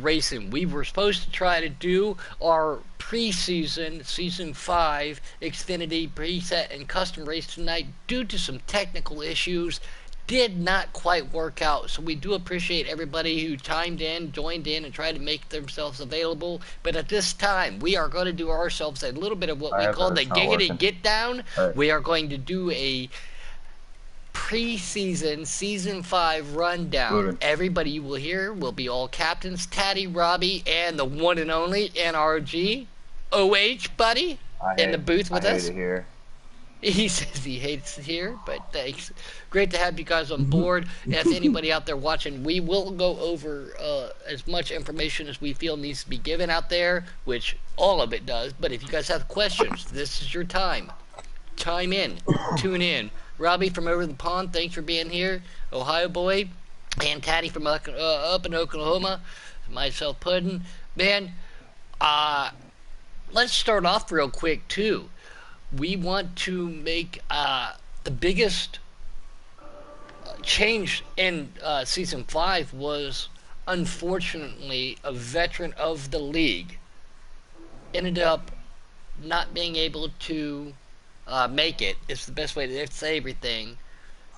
racing. We were supposed to try to do our preseason, season 5, Xfinity preset and custom race tonight due to some technical issues. Did not quite work out. So we do appreciate everybody who chimed in, joined in, and tried to make themselves available. But at this time, we are going to do ourselves a little bit of what I we have call that the it's not giggity working. get down. All right. We are going to do a preseason season 5 rundown. Moving. Everybody you will hear will be all captains, Taddy, Robbie, and the one and only NRG. OH, buddy, in the booth I with hate us. it here. He says he hates it here, but thanks. Great to have you guys on board. If anybody out there watching, we will go over as much information as we feel needs to be given out there, which all of it does. But if you guys have questions, this is your time. Chime in, tune in. Robbie from over the pond, thanks for being here. Ohio boy, and Taddy from up in Oklahoma. Myself, Puddin. Man, let's start off real quick too. We want to make the biggest change in season 5 was unfortunately a veteran of the league ended up not being able to make it. It's the best way to say everything.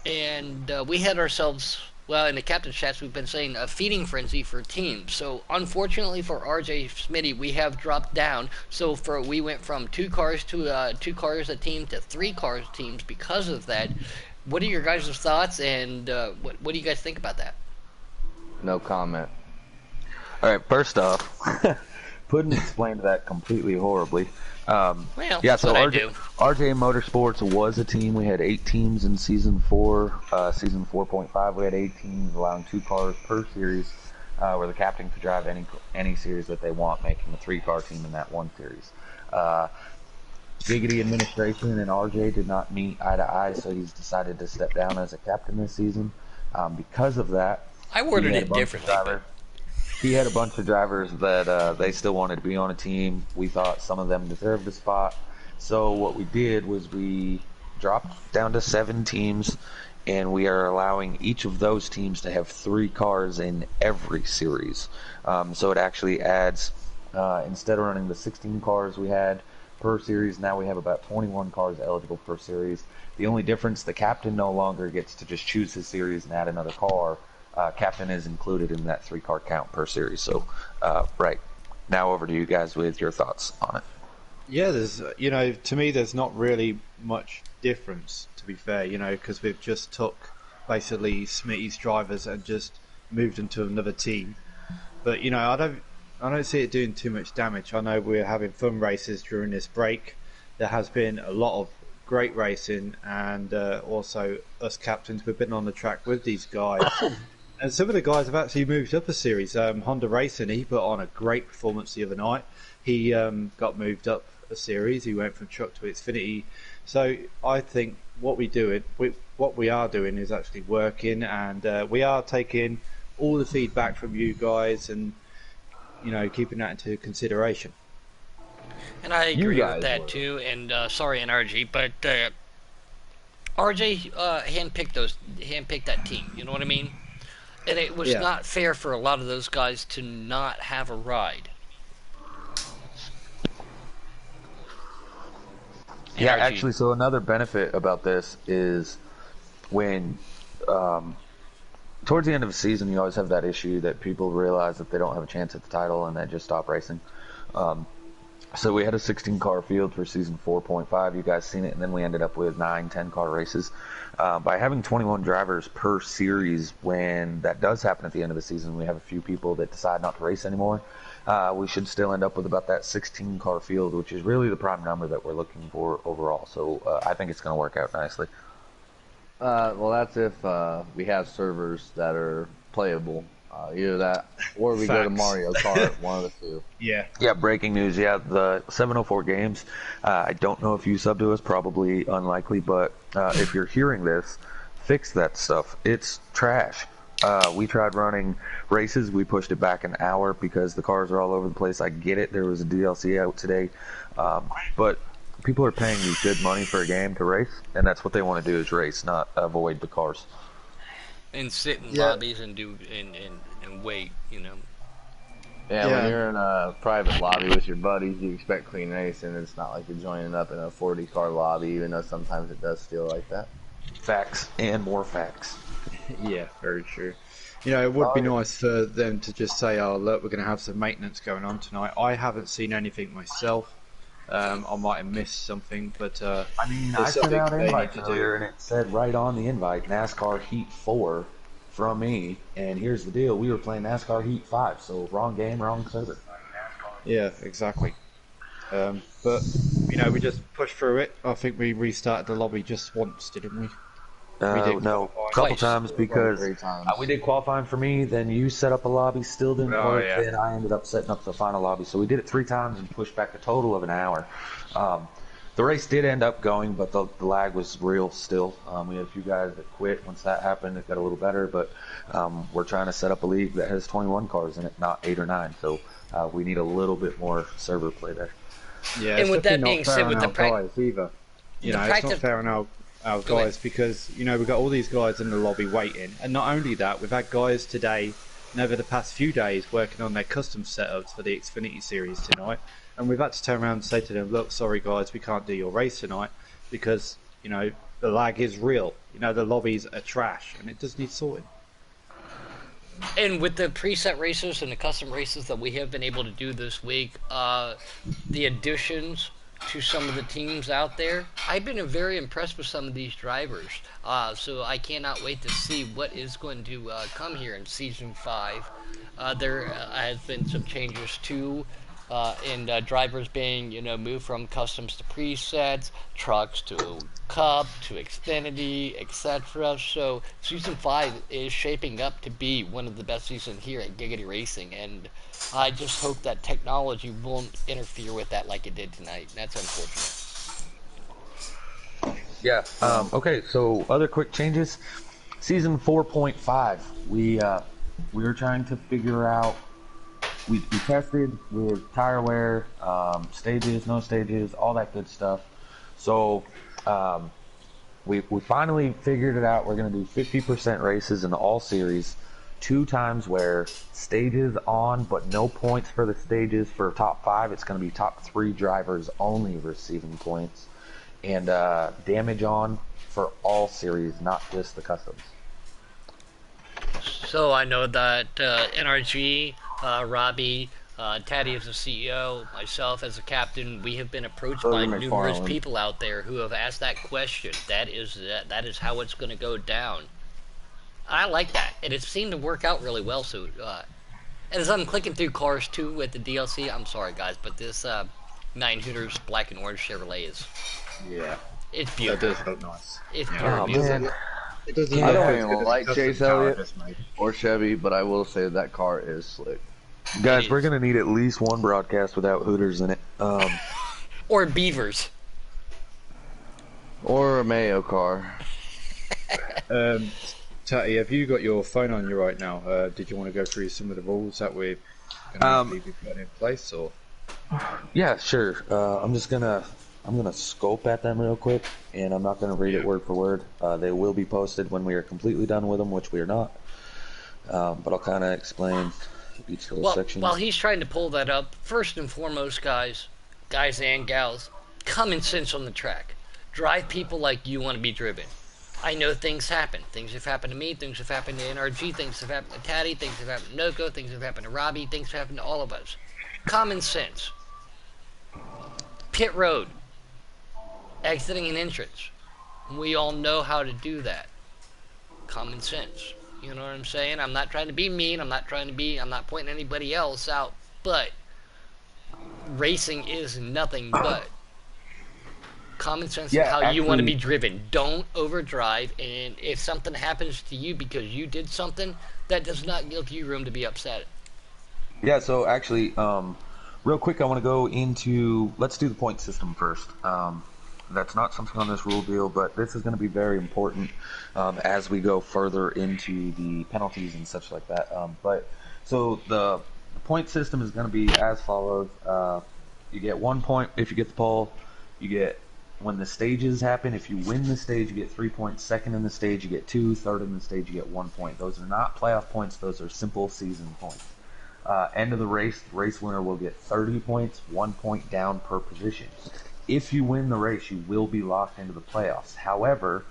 And we had ourselves, well, in the captain's chats, we've been saying a feeding frenzy for teams. So unfortunately for RJ Smitty, we have dropped down. So we went from 2 cars to 2 cars a team to 3 cars teams because of that. What are your guys' thoughts, and what do you guys think about that? No comment. All right. First off, Puddin explained that completely horribly. Well, Yeah. that's So what I do. RJ Motorsports was a team. We had 8 teams in season 4. Season 4.5, we had 8 teams, allowing 2 cars per series, where the captain could drive any series that they want, making a 3-car team in that one series. Giggity administration and RJ did not meet eye to eye, so he's decided to step down as a captain this season. Because of that, I he worded had a it bunch of differently, but drivers. He had a bunch of drivers that they still wanted to be on a team. We thought some of them deserved a spot. So what we did was we dropped down to 7 teams, and we are allowing each of those teams to have 3 cars in every series. So it actually adds, instead of running the 16 cars we had per series, now we have about 21 cars eligible per series. The only difference, the captain no longer gets to just choose his series and add another car. Captain is included in that 3-car count per series. So, right. Now over to you guys with your thoughts on it. Yeah, there's, to me, there's not really much difference, to be fair, because we've just took basically Smitty's drivers and just moved them to another team. But, I don't see it doing too much damage. I know we're having fun races during this break. There has been a lot of great racing, and also us captains, we've been on the track with these guys. And some of the guys have actually moved up a series. Honda Racing, he put on a great performance the other night. He got moved up a series. He went from truck to Xfinity. So I think what we are doing is actually working, and we are taking all the feedback from you guys, and keeping that into consideration. and I You agree with guys that were. too. And sorry, NRG, but RJ handpicked that team. You know what I mean? And it was Yeah. not fair for a lot of those guys to not have a ride. Yeah, NRG. actually, so another benefit about this is when towards the end of the season, you always have that issue that people realize that they don't have a chance at the title and they just stop racing. Um, so we had a 16-car field for season 4.5. You guys seen it, and then we ended up with 9, 10-car races. By having 21 drivers per series, when that does happen at the end of the season, we have a few people that decide not to race anymore. We should still end up with about that 16-car field, which is really the prime number that we're looking for overall. So I think it's going to work out nicely. Well, that's if we have servers that are playable. Either that, or we go to Facts. Mario Kart. One of the two. Yeah. Yeah, breaking news. Yeah, the 704 games. I don't know if you sub to us, probably unlikely, but if you're hearing this, fix that stuff. It's trash. We tried running races. We pushed it back an hour because the cars are all over the place. I get it. There was a DLC out today. But people are paying you good money for a game to race, and that's what they want to do is race, not avoid the cars. And sit in Yeah. lobbies and do and wait. Yeah, when Yeah, you're in a private lobby with your buddies, you expect clean racing. It's not like you're joining up in a 40-car lobby, even though sometimes it does feel like that. Facts and more facts. yeah, very true. You know, it would Oh, be yeah. nice for them to just say, "Oh, look, we're going to have some maintenance going on tonight." I haven't seen anything myself. I might have missed something, but I mean, I it's sent something out they need invites to do. earlier, and it said right on the invite NASCAR Heat 4 from me. And here's the deal: we were playing NASCAR Heat 5, so wrong game, wrong server. Yeah, exactly. But you know, we just pushed through it. I think we restarted the lobby just once, didn't we? We did No, a qualifying. couple Twice. times Like because 3 times. we did qualifying for me. Then you set up a lobby, still didn't Oh work. yeah. Then I ended up setting up the final lobby. So we did it 3 times and pushed back a total of an hour. Um, the race did end up going, but the lag was real still. We had a few guys that quit. Once that happened, it got a little better. But we're trying to set up a league that has 21 cars in it, not 8 or 9. So we need a little bit more server play there. Yeah, And it's with definitely that not being fair said, on with our guys either. You the know, it's not practice, fair on our go ahead. guys because, you know, we've got all these guys in the lobby waiting. And not only that, we've had guys today and over the past few days working on their custom setups for the Xfinity Series tonight. And we've had to turn around and say to them, look, sorry guys, we can't do your race tonight because, you know, the lag is real. You know, the lobbies are trash and it does need sorting. And with the preset races and the custom races that we have been able to do this week, the additions to some of the teams out there, I've been very impressed with some of these drivers. So I cannot wait to see what is going to come here in season 5. There has been some changes too in drivers being, moved from customs to presets, trucks to Cup to Xfinity, etc. So season 5 is shaping up to be one of the best seasons here at Giggity Racing, and I just hope that technology won't interfere with that like it did tonight. That's unfortunate. Yeah. Okay. So other quick changes. Season 4.5. We were trying to figure out. We tested with tire wear, stages, no stages, all that good stuff. So um, we finally figured it out. We're going to do 50% races in the all series, 2 times where stages on, but no points for the stages for top 5. It's going to be top 3 drivers only receiving points, and damage on for all series, not just the customs. So I know that NRG, Robbie, Taddy as the CEO, myself as a captain, we have been approached by Logan numerous McFarland. people out there who have asked that question. That is how it's going to go down. I like that, and it seemed to work out really well. So, as I'm clicking through cars too with the DLC, I'm sorry guys, but this 9 Hooters black and orange Chevrolet Yeah, it's that does beautiful. look nice. It's Yeah. pure Oh beautiful. man. It doesn't I look don't as good even as like the custom Chase car I Elliott just made. or Chevy, but I will say that car is slick. Guys, It we're is. gonna need at least one broadcast without Hooters in it. Or beavers. Or a Mayo car. Um, Tatty, have you got your phone on you right now? Did you want to go through some of the rules that we're going to be putting in place, or? Yeah, sure. I'm gonna scope at them real quick, and I'm not gonna read it word for word. They will be posted when we are completely done with them, which we are not. But I'll kind of explain each little Well, section. while he's trying to pull that up, first and foremost, guys and gals, common sense on the track. Drive people like you want to be driven. I know things happen. Things have happened to me. Things have happened to NRG. Things have happened to Taddy. Things have happened to Noko. Things have happened to Robbie. Things have happened to all of us. Common sense. Pit road. Exiting an entrance. We all know how to do that. Common sense. You know what I'm saying? I'm not trying to be mean. I'm not pointing anybody else out. But racing is nothing but common sense of Yeah, how you want to be actually, driven. Don't overdrive. And if something happens to you because you did something, that does not give you room to be upset. yeah. So actually, real quick, I want to go into. Let's do the point system first. That's not something on this rule deal, but this is going to be very important as we go further into the penalties and such like that. But so the point system is going to be as follows: you get 1 point if you get the pole. You get when the stages happen. If you win the stage, you get 3 points. Second in the stage, you get 2. Third in the stage, you get 1 point. Those are not playoff points. Those are simple season points. End of the race winner will get 30 points, 1 point down per position. If you win the race, you will be locked into the playoffs. However,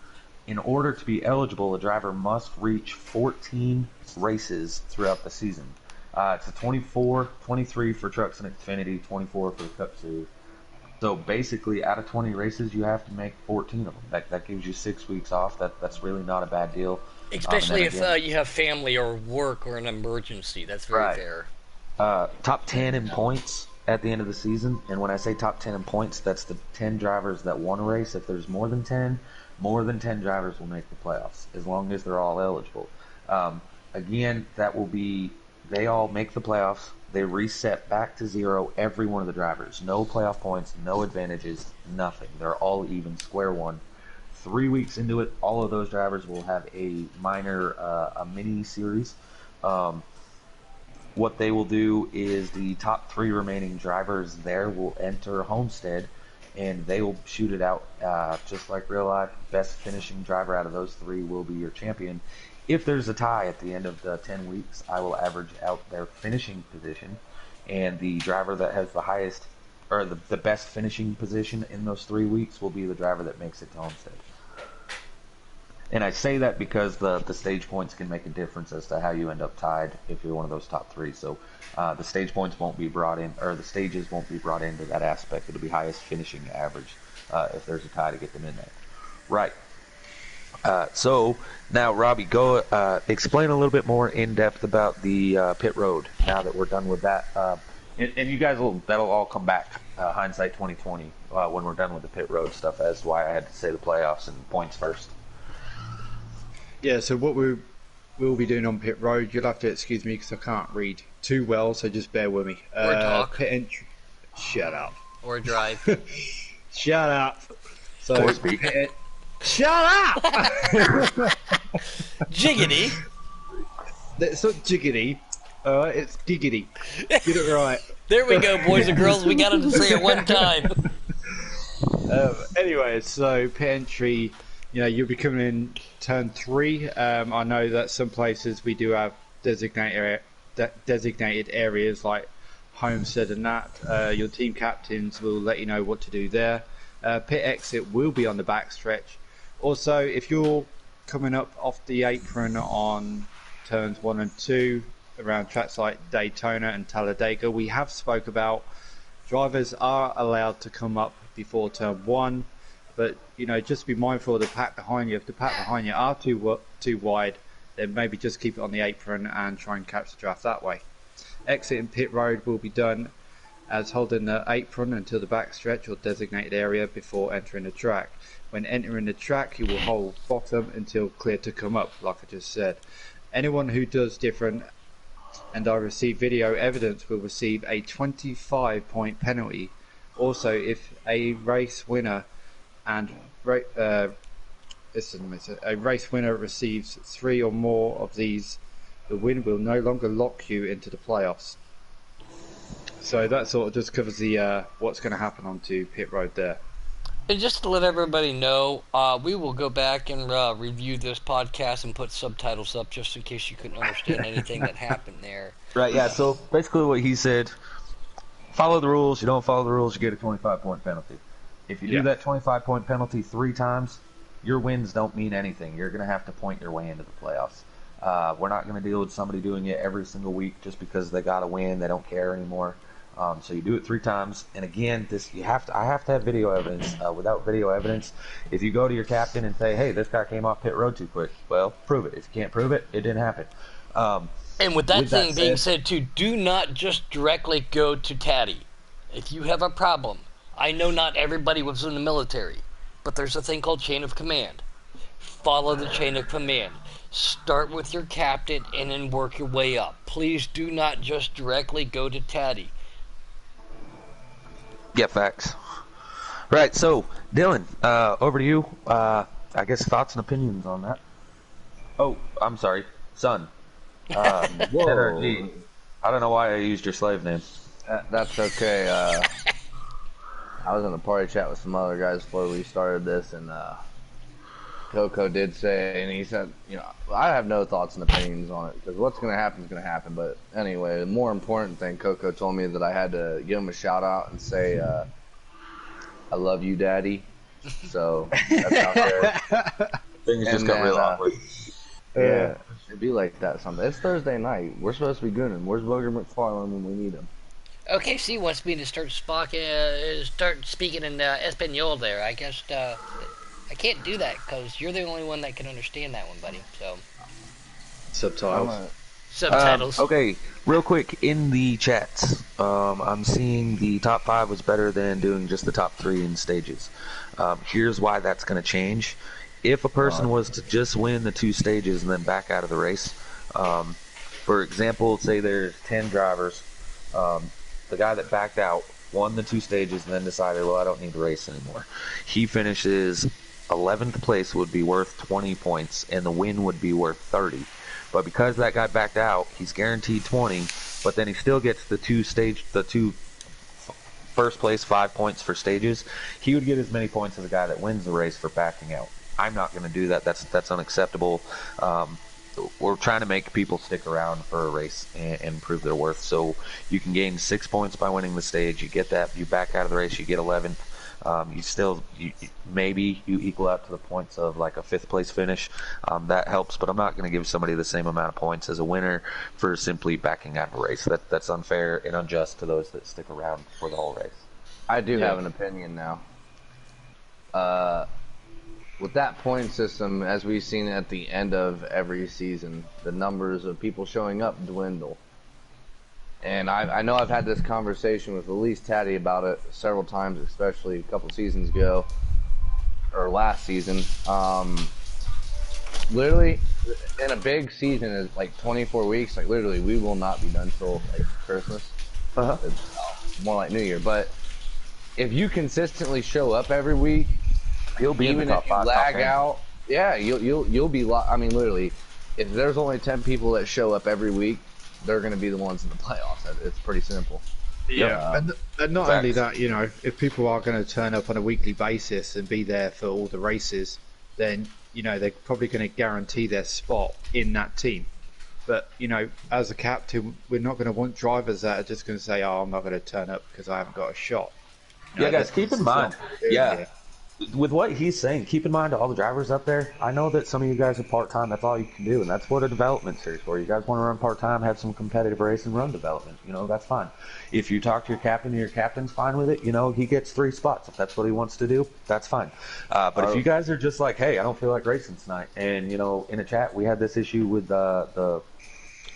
in order to be eligible, a driver must reach 14 races throughout the season. It's a 24, 23 for Trucks and Xfinity, 24 for the Cup Series. So basically, out of 20 races, you have to make 14 of them. That gives you 6 weeks off. That's really not a bad deal. Especially if you have family or work or an emergency. That's very fair. Top 10 in points at the end of the season. And when I say top 10 in points, that's the 10 drivers that won a race. If there's more than 10 drivers will make the playoffs, as long as they're all eligible. Again, that will be, they all make the playoffs. They reset back to 0, every one of the drivers. No playoff points, no advantages, nothing. They're all even, square one. 3 weeks into it, all of those drivers will have a mini series. What they will do is the top 3 remaining drivers there will enter Homestead, and they will shoot it out just like real life. Best finishing driver out of those 3 will be your champion. If there's a tie at the end of the 10 weeks, I will average out their finishing position, and the driver that has the highest or the best finishing position in those 3 weeks will be the driver that makes it to Homestead. And I say that because the stage points can make a difference as to how you end up tied if you're one of those top 3. So the stage points won't be brought in, or the stages won't be brought into that aspect. It'll be highest finishing average if there's a tie to get them in there. Right. So now, Robbie, go explain a little bit more in depth about the pit road. Now that we're done with that, and you guys that'll all come back hindsight 2020 when we're done with the pit road stuff. That's why I had to say the playoffs and points first. Yeah. So what we'll be doing on pit road, you'll have to excuse me because I can't read too well, so just bear with me. Or talk. Pit entry. Shut up. Or drive. Shut up. So Or speak. Shut up! Jiggity. It's not jiggity. It's giggity. Get it right. There we go, boys and girls. We got to say it one time. Anyway, so pit entry, you'll be coming in turn 3. I know that some places we do have designated areas like Homestead and that. Your team captains will let you know what to do there. Pit exit will be on the backstretch. Also, if you're coming up off the apron on turns 1 and 2 around tracks like Daytona and Talladega, we have spoke about drivers are allowed to come up before turn 1, but just be mindful of the pack behind you. If the pack behind you are too wide, then maybe just keep it on the apron and try and catch the draft that way. Exit and pit road will be done as holding the apron until the backstretch or designated area before entering the track. When entering the track, you will hold bottom until clear to come up, like I just said. Anyone who does different and I receive video evidence will receive a 25-point penalty. Also, if a race winner receives 3 or more of these, the win will no longer lock you into the playoffs. So that sort of just covers the what's going to happen onto pit road there. And just to let everybody know, we will go back and review this podcast and put subtitles up just in case you couldn't understand anything that happened there. Right, yeah, so basically what he said, follow the rules. You don't follow the rules, you get a 25-point penalty. If you do that 25-point penalty 3 times, your wins don't mean anything. You're going to have to point your way into the playoffs. We're not going to deal with somebody doing it every single week just because they got to win. They don't care anymore. So you do it 3 times, and again, I have to have video evidence. Without video evidence, if you go to your captain and say, "Hey, this guy came off pit road too quick," well, prove it. If you can't prove it, it didn't happen. And with that being said, too, do not just directly go to Taddy. If you have a problem, I know not everybody was in the military, but there's a thing called chain of command. Follow the chain of command. Start with your captain and then work your way up. Please do not just directly go to Taddy. Yeah, facts. Right, so, Dylan, over to you. I guess thoughts and opinions on that. Oh, I'm sorry. Son. Whoa. I don't know why I used your slave name. That's okay. I was in a party chat with some other guys before we started this, and Coco did say, and he said, I have no thoughts and opinions on it because what's going to happen is going to happen. But anyway, the more important thing, Coco told me that I had to give him a shout out and say, "I love you, Daddy." So that's out there. Things just And got then, real awkward. yeah, it'd be like that someday. It's Thursday night. We're supposed to be gooning. Where's Booger McFarland when we need him? OKC wants me to start speaking in Espanol there. I guess I can't do that because you're the only one that can understand that one, buddy. So Subtitles. subtitles. Okay, real quick in the chats, I'm seeing the top 5 was better than doing just the top 3 in stages. Here's why that's going to change. If a person was to just win the 2 stages and then back out of the race, for example, say there's 10 drivers, the guy that backed out won the 2 stages and then decided, well, I don't need to race anymore. He finishes 11th place would be worth 20 points and the win would be worth 30. But because that guy backed out, he's guaranteed 20, but then he still gets the two first place 5 points for stages. He would get as many points as the guy that wins the race for backing out. I'm not going to do that. That's unacceptable. We're trying to make people stick around for a race and prove their worth. So you can gain 6 points by winning the stage. You get that. You back out of the race. You get 11th. Maybe you equal out to the points of like a 5th place finish. That helps, but I'm not going to give somebody the same amount of points as a winner for simply backing out of a race. That's unfair and unjust to those that stick around for the whole race. I do have an opinion now. With that point system, as we've seen at the end of every season, the numbers of people showing up dwindle. And I know I've had this conversation with Elise Taddy about it several times, especially a couple seasons ago, or last season. Literally, in a big season is like 24 weeks. Like literally, we will not be done till like Christmas. It's more like New Year. But if you consistently show up every week, He'll be even in the top if you 5, lag top 10. out, yeah, you'll be. I mean, literally, if there's only 10 people that show up every week, they're going to be the ones in the playoffs. It's pretty simple. Yeah, and not only that, if people are going to turn up on a weekly basis and be there for all the races, then they're probably going to guarantee their spot in that team. But as a captain, we're not going to want drivers that are just going to say, "Oh, I'm not going to turn up because I haven't got a shot." Yeah, guys, keep in mind. Yeah. With what he's saying, keep in mind all the drivers up there. I know that some of you guys are part-time. That's all you can do, and that's what a development series for. You guys want to run part-time, have some competitive race, and run development. That's fine. If you talk to your captain and your captain's fine with it, he gets 3 spots. If that's what he wants to do, that's fine. But if you guys are just like, hey, I don't feel like racing tonight, and, in a chat, we had this issue with the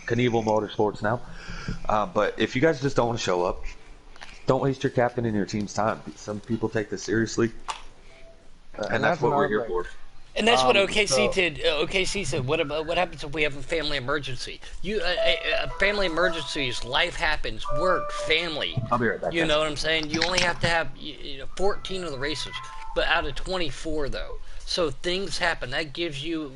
Knievel Motorsports now. But if you guys just don't want to show up, don't waste your captain and your team's time. Some people take this seriously. And that's what we're here for. And that's what OKC did. OKC said, "What happens if we have a family emergency? A family emergencies, life happens, work, family. I'll be right back. You know what I'm saying? You only have to have 14 of the races, but out of 24 though. So things happen. That gives you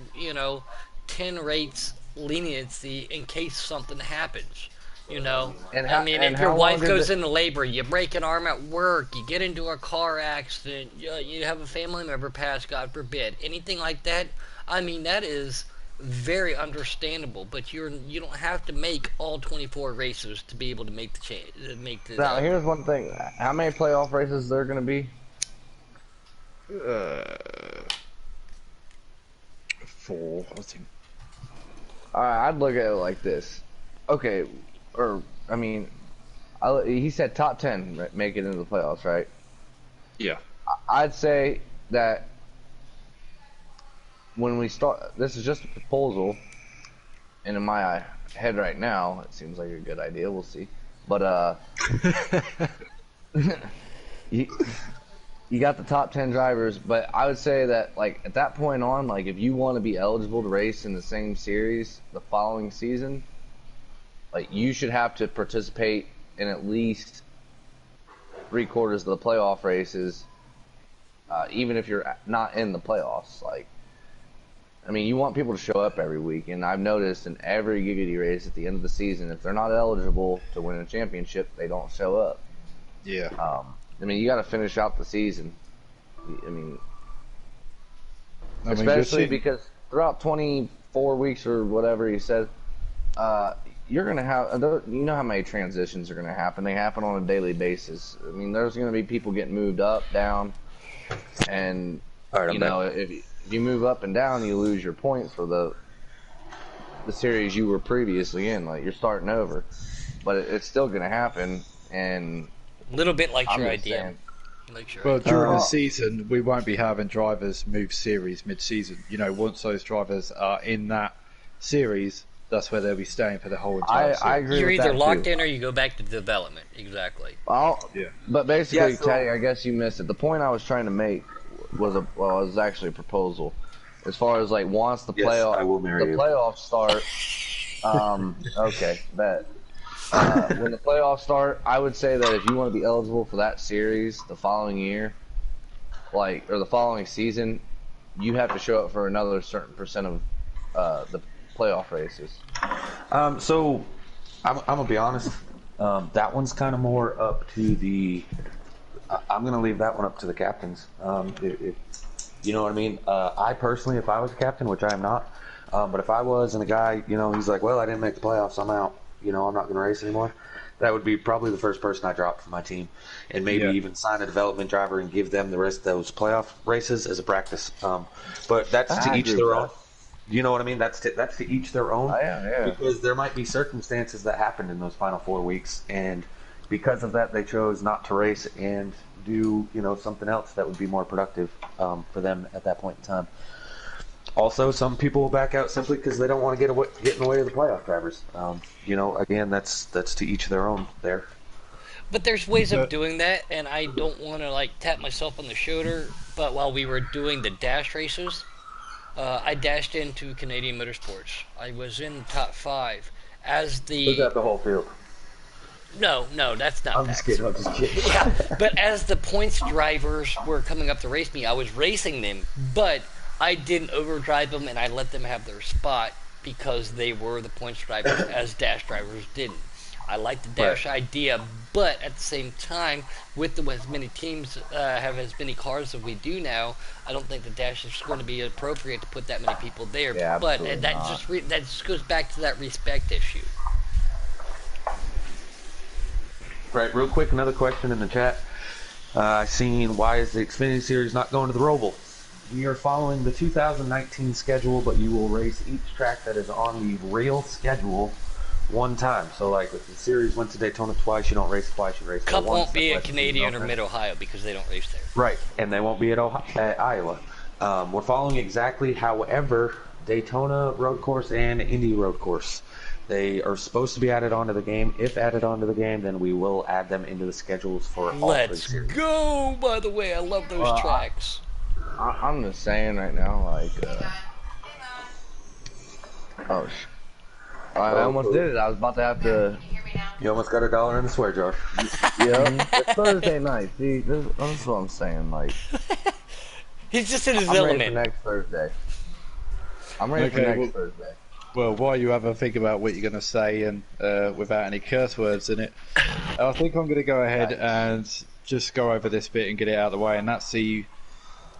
10 rates leniency in case something happens. And if your wife goes into labor, you break an arm at work, you get into a car accident, you have a family member pass, God forbid, anything like that. I mean, that is very understandable. But you don't have to make all 24 races to be able to make the change. Now, here's one thing: how many playoff races there going to be? 4, I think. All right, I'd look at it like this. Okay. He said top 10 make it into the playoffs, right? Yeah. I'd say that when we start, this is just a proposal, and in my head right now, it seems like a good idea. We'll see. But you got the top 10 drivers, but I would say that like at that point on, like if you want to be eligible to race in the same series the following season, like you should have to participate in at least 3/4 of the playoff races, even if you're not in the playoffs. You want people to show up every week, and I've noticed in every Giggity race at the end of the season, if they're not eligible to win a championship, they don't show up. Yeah. You got to finish out the season. I mean, you're especially seeing. because throughout 24 weeks or whatever he said, you're gonna have, you know how many transitions are gonna happen. They happen on a daily basis. I mean, there's gonna be people getting moved up, down, and All right, I'm you back. know if you move up and down, you lose your points for the series you were previously in. Like you're starting over, but it's still gonna happen. And A little bit like I'm your just idea. saying, Like your Well, idea. during the uh, season, we won't be having drivers move series mid-season. You know, once those drivers are in that series, that's where they'll be staying for the whole entire I series. agree You're with either that locked too. in or you go back to development. Exactly. I'll, Yeah. but Yeah, basically, so Teddy, I guess you missed it. The point I was trying to make was actually a proposal, as far as like once yes, I will marry you. playoffs start. Okay, bet. When the playoffs start, I would say that if you want to be eligible for that series the following year, like or the following season, you have to show up for another certain percent of the playoff races. So I'm gonna be honest. That one's kind of more up to the. I'm gonna leave that one up to the captains. If you know what I mean. I personally, if I was a captain, which I am not, but if I was, and the guy, he's like, well, I didn't make the playoffs, I'm out. I'm not gonna race anymore. That would be probably the first person I dropped from my team, and maybe Yeah. even sign a development driver and give them the rest of those playoff races as a practice. But that's to I each agree with their that. own. You know what I mean? That's to each their own, Oh, yeah, yeah. because there might be circumstances that happened in those final 4 weeks, and because of that, they chose not to race and do something else that would be more productive for them at that point in time. Also, some people will back out simply because they don't want to get in the way of the playoff drivers. Again, that's to each their own there. But there's ways of So, doing that, and I don't want to like tap myself on the shoulder. But while we were doing the dash races, I dashed into Canadian Motorsports. I was in top five as Look the at the whole field. no, that's not I'm just facts. kidding. I'm just kidding. Yeah, but as the points drivers were coming up to race me, I was racing them, but I didn't overdrive them and I let them have their spot because they were the points drivers, as dash drivers didn't. I like the Right. dash idea, but at the same time, with as many teams have as many cars as we do now, I don't think the dash is going to be appropriate to put that many people there. Yeah, But absolutely that not. that just goes back to that respect issue. Right. Real quick, another question in the chat. I seen, why is the Xfinity Series not going to the Roval? We are following the 2019 schedule, but you will race each track that is on the real schedule one time. So, like, if the series went to Daytona twice, you don't race twice, you race there Cup once. won't be That's why at it's Canadian or season Mid Ohio because they don't race there. Right, and they won't be at Iowa. We're following exactly, however, Daytona road course and Indy road course. They are supposed to be added onto the game. If added onto the game, then we will add them into the schedules for all three Let's series. go! By the way, I love those Well, tracks. I'm just saying right now, like, oh, I almost did it. I was about to have to. You almost got $1 in the swear jar. Yeah, it's Thursday night. See, this is what I'm saying. Like, He's just in his I'm ready for element. next Thursday. I'm ready for Okay, next well- Thursday. well, while you have a think about what you're going to say and without any curse words in it, I think I'm going to go ahead and just go over this bit and get it out of the way. And that's a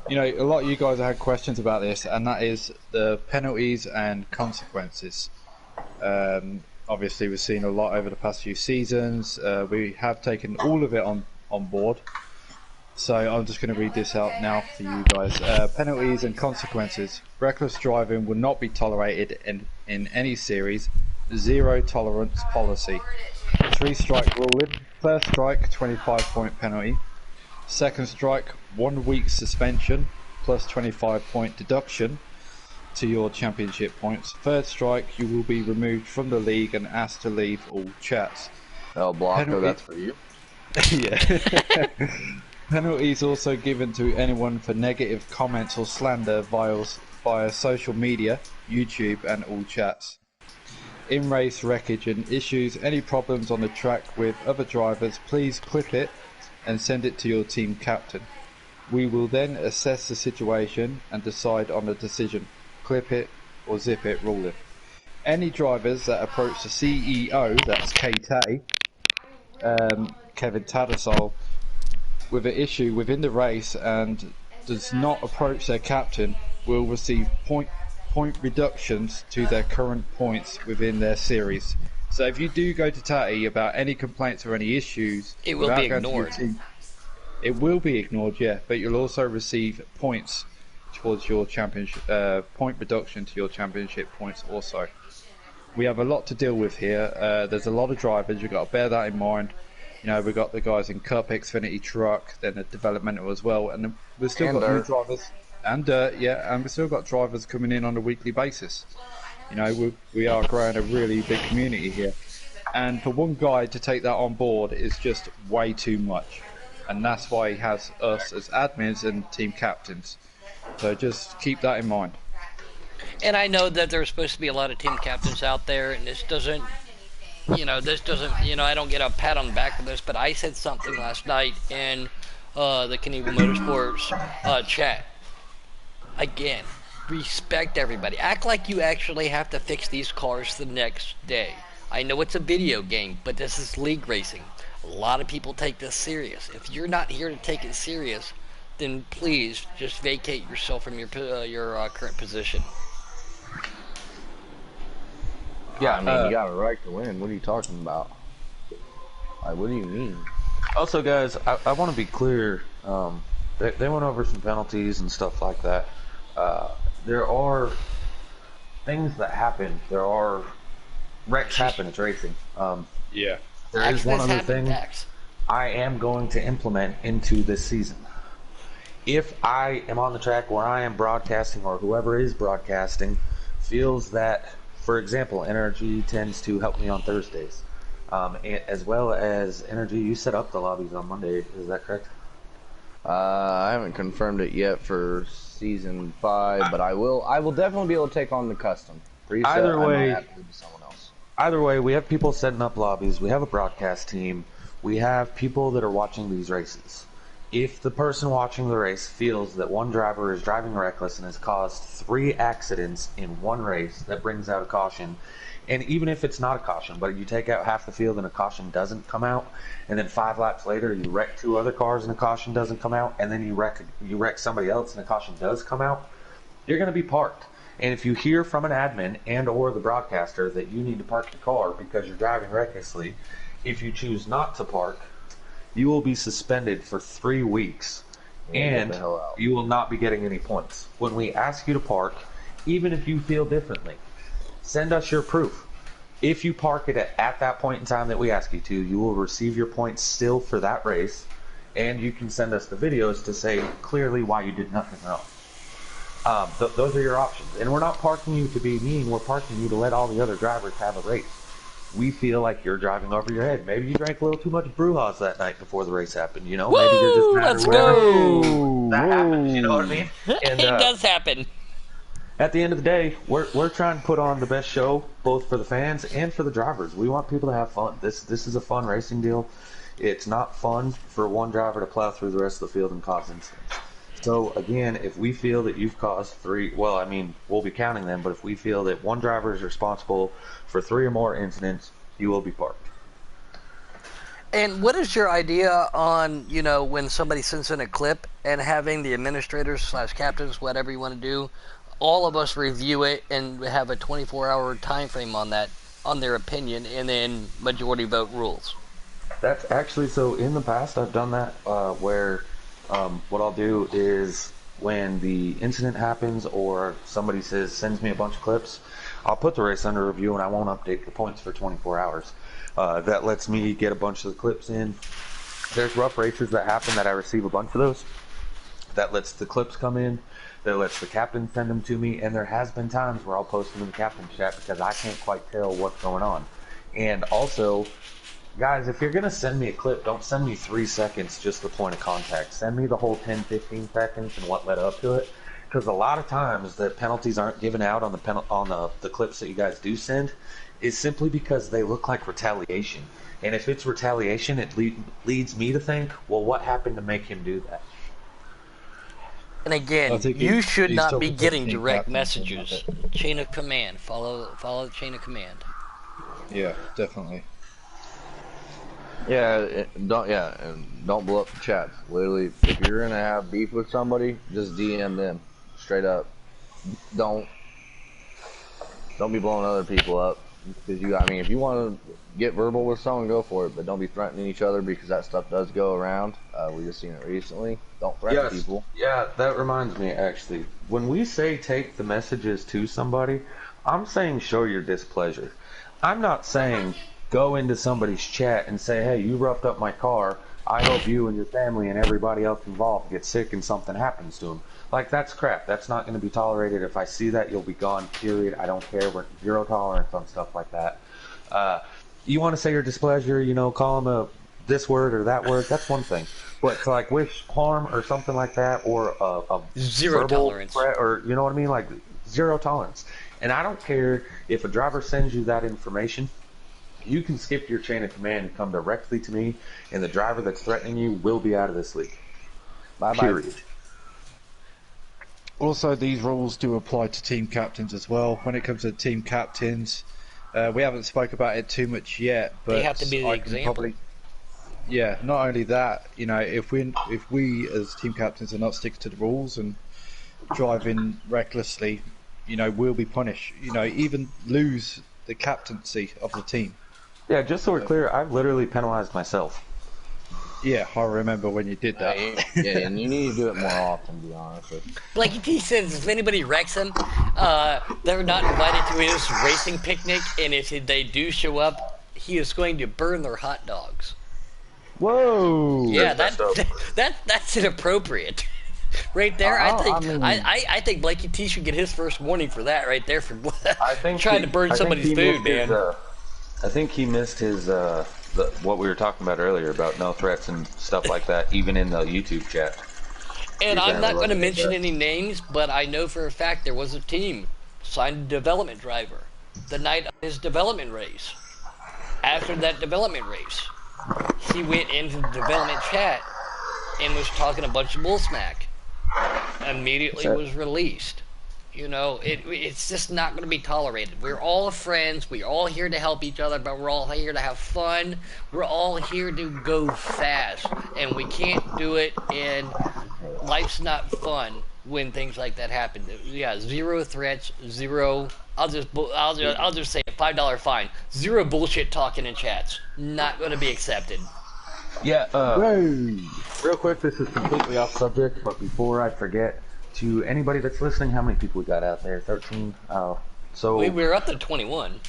lot of you guys have had questions about this, and that is the penalties and consequences. Obviously, we've seen a lot over the past few seasons. We have taken all of it on board. So I'm just going to read this out now for you guys. Penalties and consequences. Reckless driving will not be tolerated in any series. Zero tolerance policy. 3-strike ruling. First strike, 25-point penalty. Second strike, 1 week suspension plus 25-point deduction to your championship points. Third strike, you will be removed from the league and asked to leave all chats. El Blanco, Penalty- that's for you. Yeah. Penalties also given to anyone for negative comments or slander via social media, YouTube, and all chats. In race wreckage and issues, any problems on the track with other drivers, please clip it and send it to your team captain. We will then assess the situation and decide on a decision. Clip it or zip it ruling. Any drivers that approach the CEO, that's K-Tay, Kevin Tattersall, with an issue within the race and does not approach their captain, will receive point reductions to their current points within their series. So if you do go to Tatty about any complaints or any issues It will be without going to your ignored. team, it will be ignored, yeah, but you'll also receive points towards your championship, point reduction to your championship points also. We have a lot to deal with here. There's a lot of drivers. You've got to bear that in mind. You know, we've got the guys in Cup, Xfinity Truck, then the developmental as well, and we've still And got new dirt. drivers and dirt, yeah, and we've still got drivers coming in on a weekly basis. You know, we are growing a really big community here, and for one guy to take that on board is just way too much, and that's why he has us as admins and team captains. So just keep that in mind. And I know that there's supposed to be a lot of team captains out there, and I don't get a pat on the back for this, but I said something last night in the Knievel Motorsports chat. Again, respect everybody. Act like you actually have to fix these cars the next day. I know it's a video game, but this is league racing. A lot of people take this serious. If you're not here to take it serious, then please just vacate yourself from your current position. Yeah, I mean, you got a right to win. What are you talking about? Like, what do you mean? Also, guys, I want to be clear. They went over some penalties and stuff like that. There are things that happen. There are wrecks happen. It's racing. Yeah. There is one Accidents other happen, thing Max. I am going to implement into this season. If I am on the track where I am broadcasting, or whoever is broadcasting feels that, for example, Energy tends to help me on Thursdays, as well as Energy, you set up the lobbies on Monday. Is that correct? I haven't confirmed it yet for season 5, but I will. I will definitely be able to take on the custom preset. Either way, I might have to do someone else. Either way, we have people setting up lobbies. We have a broadcast team. We have people that are watching these races. If the person watching the race feels that one driver is driving reckless and has caused 3 accidents in one race, that brings out a caution. And even if it's not a caution, but you take out half the field and a caution doesn't come out, and then 5 laps later you wreck 2 other cars and a caution doesn't come out, and then you wreck somebody else and a caution does come out, you're going to be parked. And if you hear from an admin and or the broadcaster that you need to park the car because you're driving recklessly, if you choose not to park, you will be suspended for 3 weeks, and you will not be getting any points. When we ask you to park, even if you feel differently, send us your proof. If you park it at that point in time that we ask you to, you will receive your points still for that race, and you can send us the videos to say clearly why you did nothing wrong. Those are your options. And we're not parking you to be mean, we're parking you to let all the other drivers have a race. We feel like you're driving over your head. Maybe you drank a little too much Brewhaus that night before the race happened, you know? Woo! Maybe you're just mad Let's or whatever. go! That happens, you know what I mean? And, It does happen. at the end of the day, we're trying to put on the best show, both for the fans and for the drivers. We want people to have fun. This is a fun racing deal. It's not fun for one driver to plow through the rest of the field and cause incidents. So again, if we feel that you've caused 3, well, I mean, we'll be counting them, but if we feel that one driver is responsible for 3 or more incidents, you will be parked. And what is your idea on, when somebody sends in a clip and having the administrators / captains, whatever you want to do, all of us review it and have a 24-hour time frame on that, on their opinion, and then majority vote rules? That's actually, so in the past I've done that where what I'll do is when the incident happens or somebody sends me a bunch of clips, I'll put the race under review and I won't update the points for 24 hours. That lets me get a bunch of the clips in. There's rough races that happen that I receive a bunch of those. That lets the clips come in. That lets the captain send them to me. And there has been times where I'll post them in the captain's chat because I can't quite tell what's going on. And also, guys, if you're going to send me a clip, don't send me 3 seconds just the point of contact. Send me the whole 10, 15 seconds and what led up to it. Because a lot of times the penalties aren't given out on the clips that you guys do send is simply because they look like retaliation. And if it's retaliation, it leads me to think, well, what happened to make him do that? And again, you should not be getting direct messages. Chain of command. Follow the chain of command. Yeah, definitely. And don't blow up the chat. Literally, if you're gonna have beef with somebody, just DM them straight up. don't don't be blowing other people up. Because I mean, if you want to get verbal with someone, go for it. But don't be threatening each other because that stuff does go around. We just seen it recently. Don't threaten Yes. people. Yeah, that reminds me actually. When we say take the messages to somebody, I'm saying show your displeasure. I'm not saying go into somebody's chat and say, "Hey, you roughed up my car. I hope you and your family and everybody else involved get sick and something happens to them." Like that's crap. That's not going to be tolerated. If I see that, you'll be gone. Period. I don't care. We're zero tolerance on stuff like that. Uh, you want to say your displeasure, call them a this word or that word. That's one thing. But to like wish harm or something like that, or a Zero verbal tolerance. threat, or you know what I mean, like zero tolerance. And I don't care if a driver sends you that information. You can skip your chain of command and come directly to me, and the driver that's threatening you will be out of this league. Bye bye. Period. Also, these rules do apply to team captains as well. When it comes to team captains, we haven't spoke about it too much yet, but They have to be the I can example. probably. Yeah, not only that, if we as team captains are not sticking to the rules and driving recklessly, we'll be punished. Even lose the captaincy of the team. Yeah, just so we're clear, I've literally penalized myself. Yeah, I remember when you did that. Yeah, and you need to do it more often. To be honest with you. Blakey T says if anybody wrecks him, they're not invited to his racing picnic, and if they do show up, he is going to burn their hot dogs. Whoa! Yeah, That's messed up. that's inappropriate. Right there, I think Blakey T should get his first warning for that right there for I think trying to burn somebody's food, man. I think he missed his what we were talking about earlier about no threats and stuff like that, even in the YouTube chat. And I'm not going to mention that. any names, but I know for a fact there was a team signed a development driver the night of his development race. After that development race, he went into the development chat and was talking a bunch of bull smack. Immediately was released. It's just not going to be tolerated. We're all friends. We're all here to help each other, but we're all here to have fun. We're all here to go fast, and we can't do it. And life's not fun when things like that happen. Yeah, zero threats, zero. I'll just say a $5 fine. Zero bullshit talking in chats. Not going to be accepted. Yeah. Real quick, this is completely off subject, but before I forget. To anybody that's listening, how many people we got out there? 13. So we're up to 21.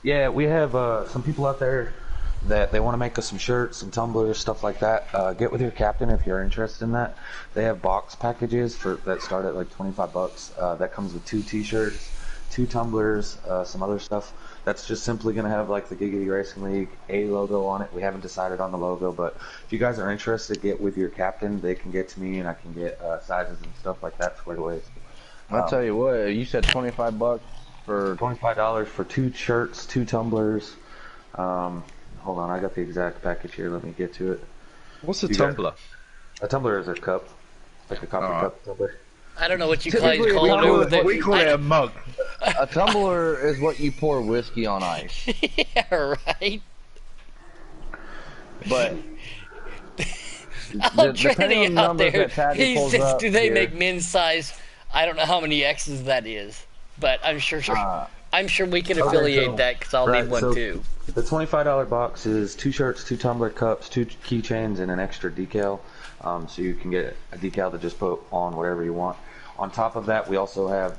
Yeah, we have some people out there that they want to make us some shirts, some tumblers, stuff like that. Get with your captain if you're interested in that. They have box packages that start at like $25. That comes with 2 T-shirts, 2 tumblers, some other stuff. That's just simply going to have like the Giggity Racing League A logo on it. We haven't decided on the logo, but if you guys are interested, get with your captain. They can get to me, and I can get sizes and stuff like that squared away. I'll tell you what. You said $25 for $25 for 2 shirts, 2 tumblers. Hold on, I got the exact package here. Let me get to it. What's a tumbler? A tumbler is a cup, like a coffee cup tumbler. I don't know what you guys call it We over there. call it a mug. a tumbler is what you pour whiskey on ice. Yeah, right. But Trinity out there, he says, do they here, make men's size? I don't know how many X's that is, but I'm sure we can affiliate that because I'll need one too. The $25 box is 2 shirts, 2 tumbler cups, 2 keychains, and an extra decal. So you can get a decal to just put on whatever you want. On top of that, we also have,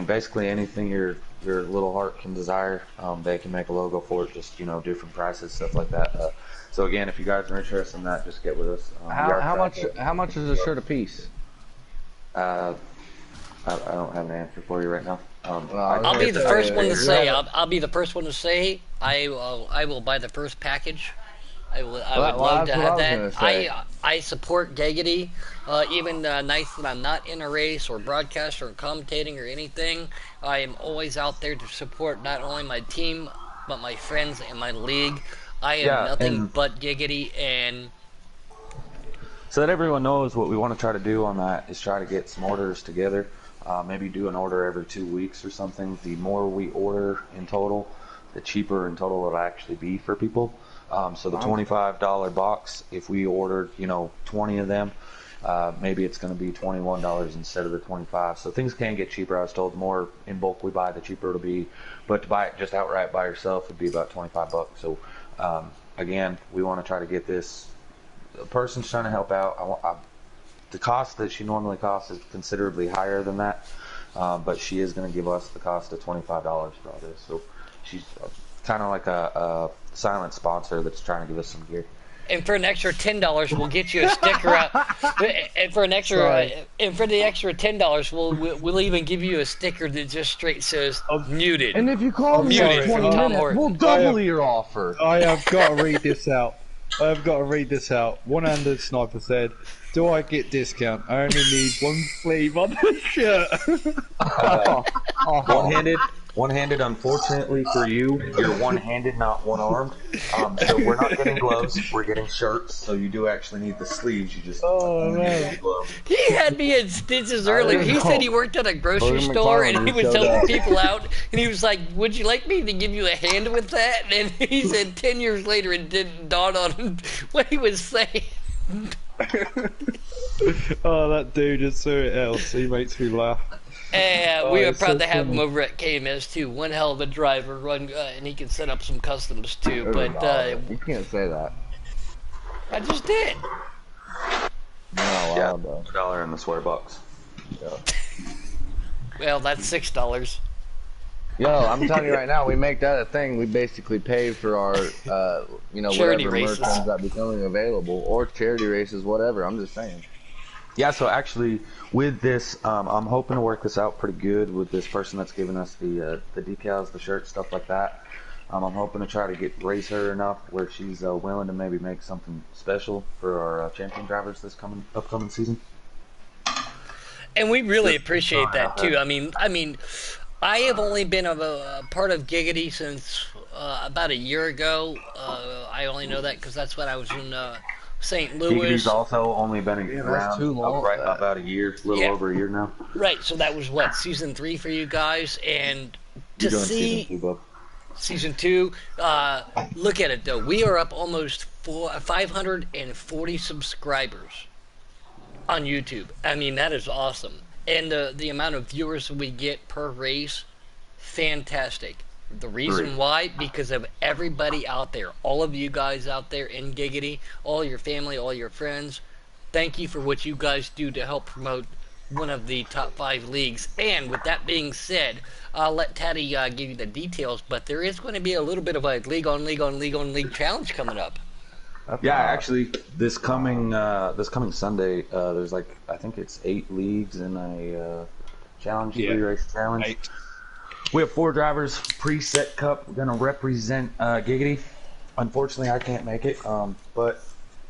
basically anything your little heart can desire. They can make a logo for it, just different prices, stuff like that. So again, if you guys are interested in that, just get with us. how much is a shirt a piece? I don't have an answer for you right now. I'll be the first one to say. I'll be the first one to say. I will buy the first package. I would love to have that. I support Giggity. Even nights that I'm not in a race or broadcast or commentating or anything, I am always out there to support not only my team but my friends and my league. I am nothing but Giggity, and so that everyone knows what we want to try to do on that is try to get some orders together. Maybe do an order every 2 weeks or something. The more we order in total, the cheaper in total it'll actually be for people. So the $25 box, if we ordered 20 of them, maybe it's going to be $21 instead of the 25. So things can get cheaper. I was told the more in bulk we buy, the cheaper it'll be. But to buy it just outright by yourself would be about $25. So again, we want to try to get this. The person's trying to help out. The cost that she normally costs is considerably higher than that, but she is going to give us the cost of $25 for all this. So she's kind of like a silent sponsor that's trying to give us some gear. And for an extra $10, we'll get you a sticker out. And for an extra, and for the extra $10, we'll even give you a sticker that just straight says muted. And if you call me Muted in 20 from Tom minutes, Horton. we'll double your offer. I have got to read this out. One-handed sniper said, "Do I get discount? I only need one sleeve on the shirt." One-handed. Unfortunately for you, you're one-handed, not one-armed. So we're not getting gloves. We're getting shirts. So you do actually need the sleeves. You just need gloves. He had me in stitches earlier. He said he worked at a grocery store and he was helping people out. And he was like, "Would you like me to give you a hand with that?" And he said 10 years later it didn't dawn on him what he was saying. Oh, that dude is something else. He makes me laugh. And we are it's proud so to have him funny. over at KMS too. One hell of a driver, and he can set up some customs too. But You can't say that. I just did. No, Yeah, bro. $1 in the swear box. Well, that's $6. Yo, I'm telling you right now, we make that a thing. We basically pay for our, Charity whatever races. merch ends up becoming available, or charity races, whatever. I'm just saying. Yeah, so actually, with this, I'm hoping to work this out pretty good with this person that's giving us the decals, the shirts, stuff like that. I'm hoping to try to raise her enough where she's willing to maybe make something special for our champion drivers this upcoming season. And we really appreciate that too. I mean, I have only been a part of Giggity since about a year ago. I only know that because that's when I was in St. Louis. He's also only been around too long for that. about a year, a little over a year now. Right, so that was what, season 3 for you guys, and to You're doing see season 2, bub. season 2, look at it though. We are up almost 540 subscribers on YouTube. I mean, that is awesome. And the amount of viewers we get per race, fantastic. The reason why, because of everybody out there, all of you guys out there in Giggity, all your family, all your friends. Thank you for what you guys do to help promote one of the top 5 leagues. And with that being said, I'll let Taddy give you the details, but there is going to be a little bit of a league on league challenge coming up. Yeah, actually, this coming Sunday, there's I think it's 8 leagues in a challenge, 3-race challenge. 8. We have 4 drivers, preset cup. We're going to represent Giggity. Unfortunately, I can't make it, but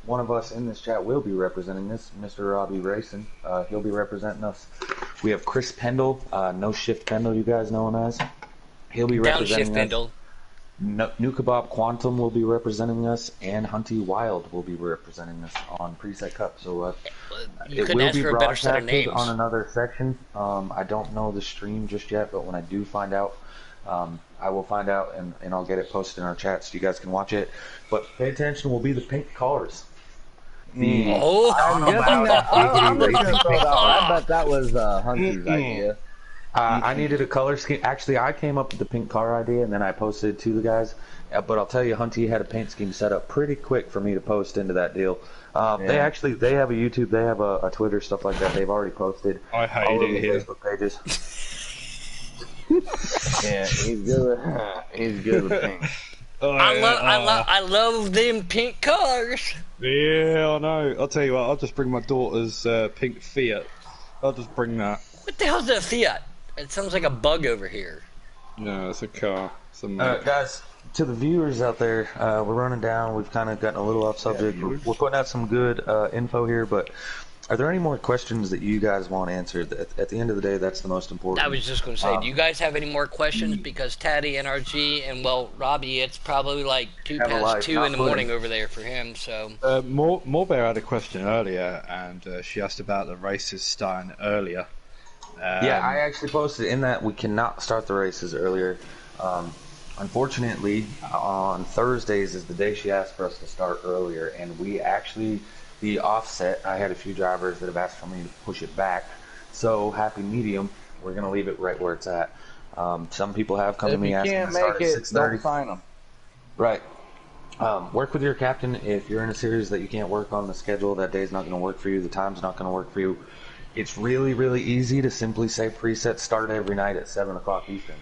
one of us in this chat will be representing this, Mr. Robbie Racing. He'll be representing us. We have Chris Pendle, No Shift Pendle, you guys know him as. He'll be representing Downshift us. Pendle. New Kebab Quantum will be representing us, and Hunty Wild will be representing us on Preset Cup. So You it couldn't will ask be for a better set of broadcasted names. on another section. I don't know the stream just yet, but when I do find out, I will find out and I'll get it posted in our chat so you guys can watch it. But pay attention, will be the pink cars. Oh, I'm guessing that. I'm just gonna throw that one. I bet that was Hunty's idea. I needed a color scheme. Actually, I came up with the pink car idea, and then I posted it to the guys. But I'll tell you, Hunty had a paint scheme set up pretty quick for me to post into that deal. They have a YouTube, they have a Twitter, stuff like that. They've already posted I hate all it over the here. Facebook pages. Yeah, he's good with pink. I love them pink cars. Yeah, I know. I'll tell you what, I'll just bring my daughter's pink Fiat. I'll just bring that. What the hell's a Fiat? It sounds like a bug over here. No, it's a car. It's a Guys, to the viewers out there, we're running down. We've kind of gotten a little off subject. We're putting out some good info here, but are there any more questions that you guys want answered? At the end of the day, that's the most important. I was just going to say, do you guys have any more questions? Because Taddy, NRG, and, well, Robbie, it's probably like 2 Have a past life, 2 not in the pudding. morning over there for him, so... Morebear had a question earlier, and she asked about the races starting earlier. Yeah, I actually posted in that we cannot start the races earlier. Unfortunately, on Thursdays is the day she asked for us to start earlier, and we actually, the offset, I had a few drivers that have asked for me to push it back. So, happy medium, we're going to leave it right where it's at. Some people have come to If me you asking can't to start make at it, don't 6:30. sign them. Right. Work with your captain. If you're in a series that you can't work on the schedule, that day's not going to work for you, the time's not going to work for you. It's really, really easy to simply say preset start every night at 7 o'clock Eastern.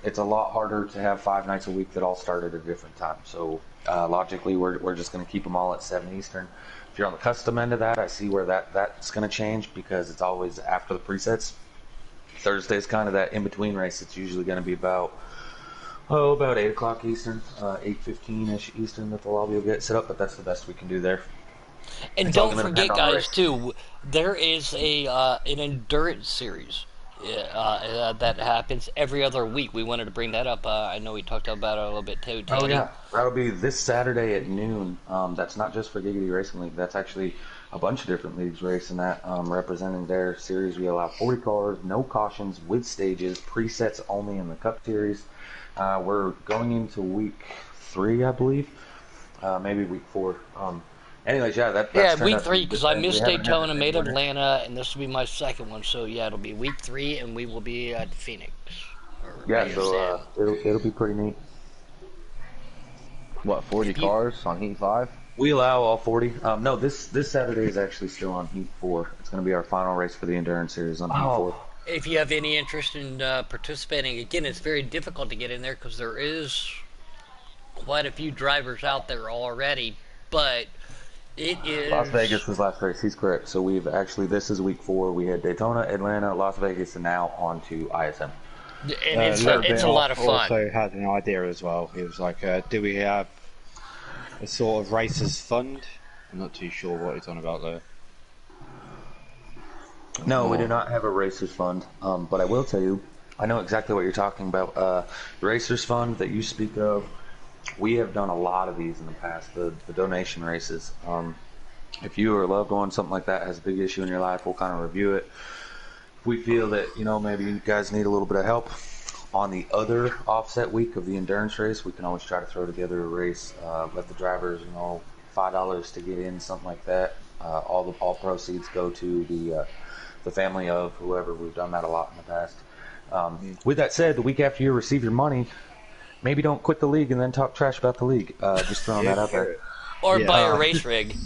It's a lot harder to have 5 nights a week that all start at a different time. So logically, we're just going to keep them all at 7 Eastern. If you're on the custom end of that, I see where that's going to change because it's always after the presets. Thursday's kind of that in-between race. It's usually going to be about 8 o'clock Eastern, 8:15-ish Eastern that the lobby will get set up, but that's the best we can do there. And It's all don't going to depend forget, on the guys, race. too, there is an endurance series that happens every other week. We wanted to bring that up. I know we talked about it a little bit too, Oh Teddy. yeah, that'll be this Saturday at noon. That's not just for Giggity Racing League. That's actually a bunch of different leagues racing that, representing their series. We allow 40 cars, no cautions, with stages, presets only in the Cup Series. We're going into week 3, I believe, maybe week 4. Anyways, yeah, that's Yeah, turned week out to be three, a good because I thing. We missed haven't had Daytona, that many made winners. Atlanta, and this will be my second one. So, yeah, it'll be week 3, and we will be at Phoenix, or Yeah, so ASM. it'll be pretty neat. What, 40 If you, cars on Heat 5? We allow all 40. No, this Saturday is actually still on Heat 4. It's going to be our final race for the Endurance Series on Heat 4. Oh, if you have any interest in participating, again, it's very difficult to get in there because there is quite a few drivers out there already, but it Las is, Vegas was last race. He's correct. So we've actually, this is week 4. We had Daytona, Atlanta, Las Vegas, and now on to ISM. and it's Little it's bit a lot off of fun. also had an idea as well. He was like, do we have a sort of racers fund? I'm not too sure what he's on about there. No, we do oh. not have a Racers Fund, but I will tell you, I know exactly what you're talking about. The Racers Fund that you speak of, we have done a lot of these in the past, the donation races. If you or a loved one, something like that, has a big issue in your life, we'll kind of review it. If we feel that, maybe you guys need a little bit of help, on the other offset week of the endurance race, we can always try to throw together a race, let the drivers, $5 to get in, something like that. All proceeds go to the family of whoever. We've done that a lot in the past. With that said, the week after you receive your money, maybe don't quit the league and then talk trash about the league. Just throwing that out there. Or Yeah. buy a race rig.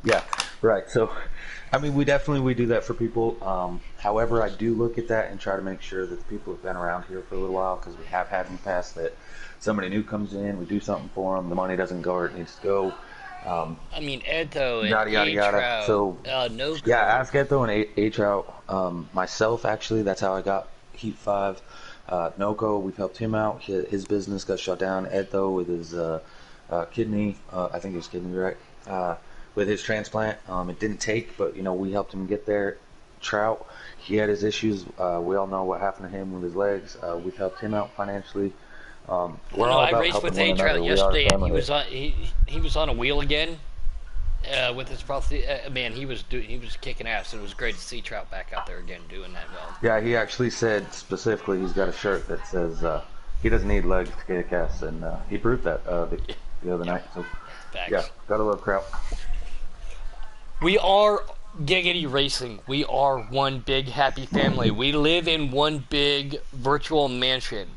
Yeah, right. So, I mean, we do that for people. However, I do look at that and try to make sure that the people have been around here for a little while, because we have had in the past that somebody new comes in, we do something for them, the money doesn't go where it needs to go. I mean, Edo and Yada yada yada. A-Trout, So no yeah, ask Eto and A-Trout. Myself, actually, that's how I got Heat 5. Noko, we've helped him out. His business got shut down. Eto with his kidney, I think it was kidney, right? With his transplant, it didn't take, but we helped him get there. Trout, he had his issues. We all know what happened to him with his legs. We've helped him out financially. We're all I about raced helping with one another. A-Trout We are a yesterday, and family. he was on a wheel again with his prosthetic. Man, he was kicking ass, and it was great to see Trout back out there again doing that well. Yeah, he actually said specifically he's got a shirt that says he doesn't need legs to kick ass, and he proved that the other night. So Facts. yeah, gotta love Kraut. We are Giggity Racing. We are one big happy family. We live in one big virtual mansion.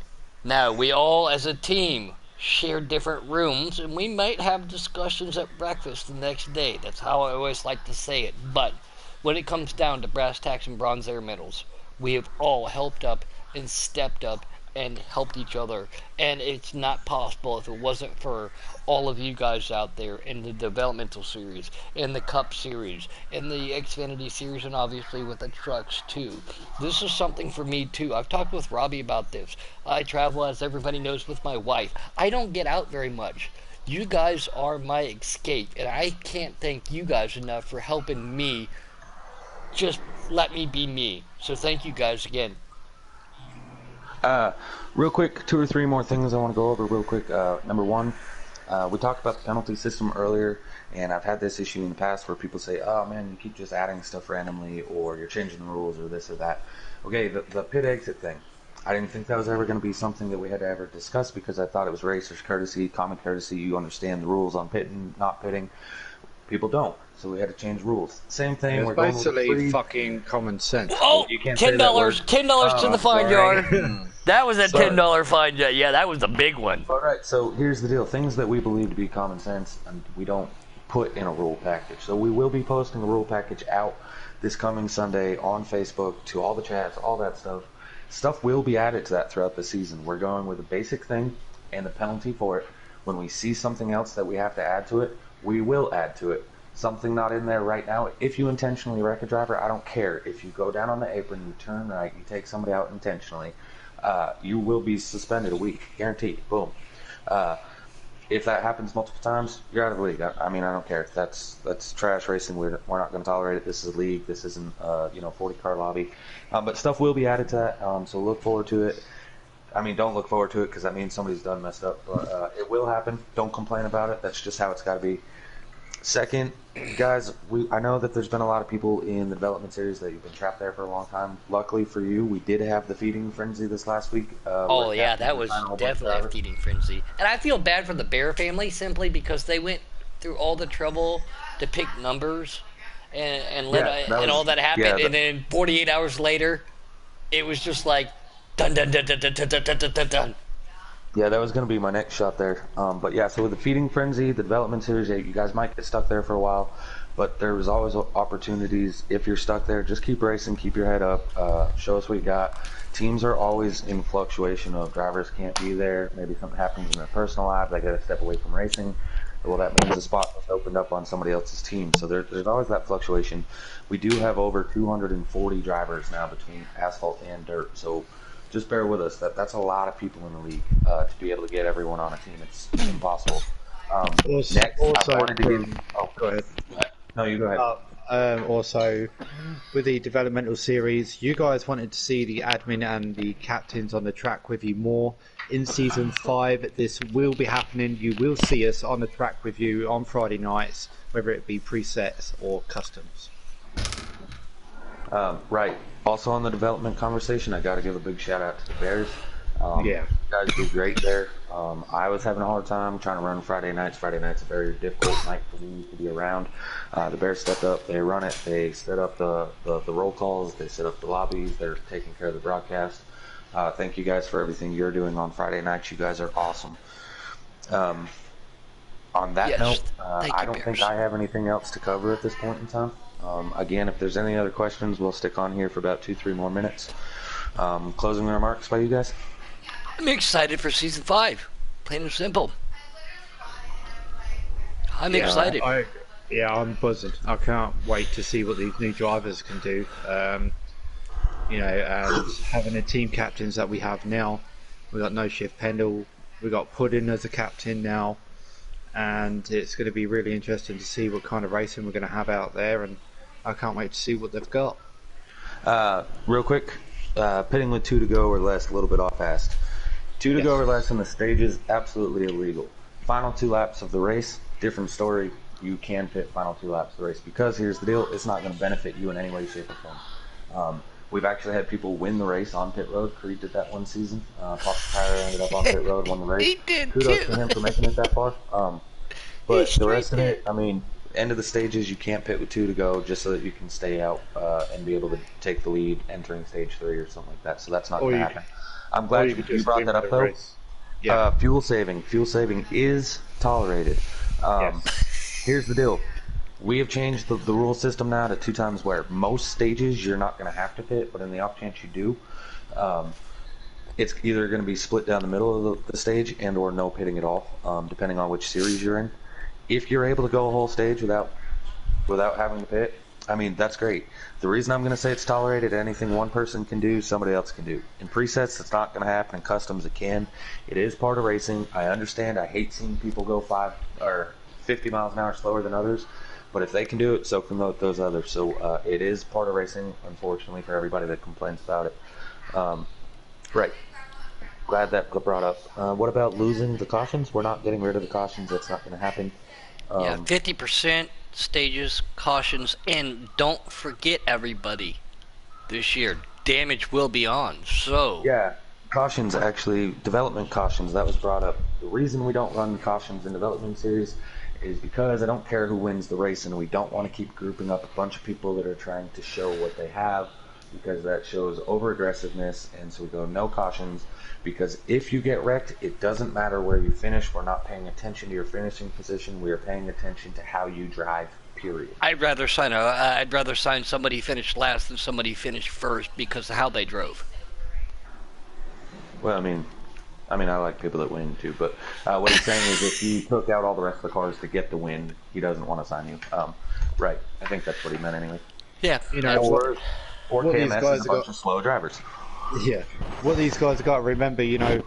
Now, we all, as a team, share different rooms, and we might have discussions at breakfast the next day. That's how I always like to say it. But when it comes down to brass tacks and bronze air medals, we have all helped up and stepped up and helped each other. And it's not possible if it wasn't for all of you guys out there in the developmental series, in the Cup series, in the Xfinity series, and obviously with the trucks too. This is something for me too. I've talked with Robbie about this. I travel, as everybody knows, with my wife. I don't get out very much. You guys are my escape, and I can't thank you guys enough for helping me just let me be me. So thank you guys again. Real quick, 2 or 3 more things I want to go over real quick. Number one, we talked about the penalty system earlier, and I've had this issue in the past where people say, "Oh man, you keep just adding stuff randomly, or you're changing the rules, or this or that." Okay, the pit exit thing. I didn't think that was ever going to be something that we had to ever discuss because I thought it was racers' courtesy, common courtesy. You understand the rules on pitting, not pitting. People don't, so we had to change rules. Same It thing. was We're going with the basically free. fucking common sense. Oh, You can't say ten that word. dollars, $10 to Oh, the I'm fine sorry. jar. That was a Sorry. $10 fine jar. Yeah, that was a big one. All right, so here's the deal. Things that we believe to be common sense, and we don't put in a rule package. So we will be posting a rule package out this coming Sunday on Facebook to all the chats, all that stuff. Stuff will be added to that throughout the season. We're going with a basic thing and the penalty for it. When we see something else that we have to add to it, we will add to it. Something not in there right now. If you intentionally wreck a driver, I don't care. If you go down on the apron, you turn right, you take somebody out intentionally, you will be suspended a week, guaranteed. Boom. If that happens multiple times, you're out of the league. I mean, I don't care. That's trash racing. We're not going to tolerate it. This is a league. This isn't 40 car lobby. But stuff will be added to that. So look forward to it. I mean, don't look forward to it because that means somebody's done messed up. But it will happen. Don't complain about it. That's just how it's got to be. Second, guys, I know that there's been a lot of people in the development series that you've been trapped there for a long time. Luckily for you, we did have the feeding frenzy this last week. Oh yeah, that was definitely a feeding frenzy. And I feel bad for the Bear family simply because they went through all the trouble to pick numbers and all that happened, and then 48 hours later, it was just like dun dun dun dun dun dun dun dun dun dun. Yeah, that was going to be my next shot there. But yeah, so with the feeding frenzy, the development series, you guys might get stuck there for a while, but there was always opportunities. If you're stuck there, just keep racing, keep your head up, show us what you got. Teams are always in fluctuation of drivers can't be there. Maybe something happens in their personal life. They got to step away from racing. Well, that means a spot was opened up on somebody else's team. So there's always that fluctuation. We do have over 240 drivers now between asphalt and dirt. So just bear with us. That's a lot of people in the league to be able to get everyone on a team. It's impossible. Also, Next, I wanted to go ahead. No, you go ahead. Also, with the developmental series, you guys wanted to see the admin and the captains on the track with you more. In season 5, this will be happening. You will see us on the track with you on Friday nights, whether it be presets or customs. Right. Also on the development conversation, I got to give a big shout out to the Bears. You guys do great there. I was having a hard time trying to run Friday nights. Friday nights a very difficult night for me to be around. The Bears stepped up. They run it. They set up the roll calls. They set up the lobbies. They're taking care of the broadcast. Thank you guys for everything you're doing on Friday nights. You guys are awesome. On that note, I don't think I have anything else to cover at this point in time. Again, if there's any other questions, we'll stick on here for about 2-3 more minutes. Closing remarks by you guys? I'm excited for season 5. Plain and simple. I'm excited. I'm buzzing. I can't wait to see what these new drivers can do. And having the team captains that we have now, we got No Shift Pendle, we got Puddin as a captain now, and it's going to be really interesting to see what kind of racing we're going to have out there, and I can't wait to see what they've got. Real quick, pitting with 2 to go or less, a little bit off fast. 2 to go or less in the stages, absolutely illegal. Final 2 laps of the race, different story. You can pit final 2 laps of the race because here's the deal: it's not going to benefit you in any way, shape, or form. We've actually had people win the race on pit road. Creed did that one season. Foster Tyler ended up on pit road, won the race. He did Kudos too. to him for making it that far. But the rest of it, I mean, end of the stages, you can't pit with 2 to go just so that you can stay out and be able to take the lead entering stage 3 or something like that. So that's not going to happen. I'm glad you brought that up, though. Yeah. Fuel saving is tolerated. Here's the deal. We have changed the rule system now to 2 times where most stages you're not going to have to pit, but in the off chance you do, it's either going to be split down the middle of the stage and or no pitting at all, depending on which series you're in. If you're able to go a whole stage without having to pit, I mean, that's great. The reason I'm going to say it's tolerated, anything one person can do, somebody else can do. In presets, it's not going to happen. In customs, it can. It is part of racing. I understand. I hate seeing people go 5 or 50 miles an hour slower than others. But if they can do it, so can those others. So it is part of racing, unfortunately, for everybody that complains about it. Right. Glad that got brought up. What about losing the cautions? We're not getting rid of the cautions. That's not going to happen. 50% stages, cautions, and don't forget, everybody, this year, damage will be on. So yeah, Cautions, actually, development cautions, that was brought up. The reason we don't run cautions in development series is because I don't care who wins the race, and we don't want to keep grouping up a bunch of people that are trying to show what they have, because that shows over aggressiveness. And so we go no cautions, because if you get wrecked, it doesn't matter where you finish. We're not paying attention to your finishing position. We are paying attention to how you drive, period. I'd rather sign somebody finished last than somebody finished first because of how they drove. Well, I like people that win too, but what he's saying is if you took out all the rest of the cars to get the win, he doesn't want to sign you. Right. I think that's what he meant anyway. Yeah. You know, Or what these KMS guys is a bunch of slow drivers. yeah, what these guys have got to remember, you know,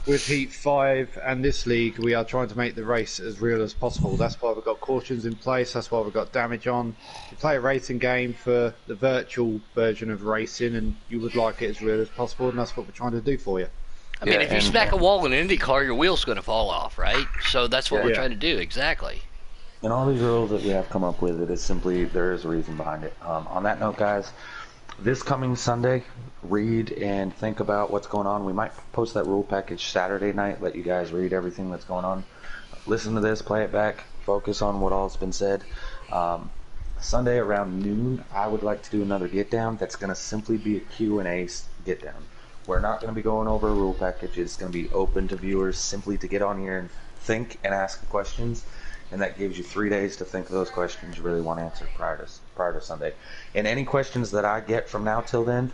with Heat 5 and this league, we are trying to make the race as real as possible. That's why we've got cautions in place. That's why we've got damage on. You play a racing game for the virtual version of racing, and you would like it as real as possible, and that's what we're trying to do for you. I mean, if you smack a wall in an Indy car, your wheel's going to fall off, right? So that's what we're trying to do, exactly. And all these rules that we have come up with, it is simply, there is a reason behind it. On that note, guys, this coming Sunday, read and think about what's going on. We might post that rule package Saturday night, let you guys read everything that's going on. Listen to this, play it back, focus on what all's been said. Sunday around noon, I would like to do another get down. That's going to simply be a Q&A get down. We're not going to be going over a rule package. It's going to be open to viewers simply to get on here and think and ask questions. And that gives you 3 days to think of those questions you really want answered prior to Sunday. And any questions that I get from now till then,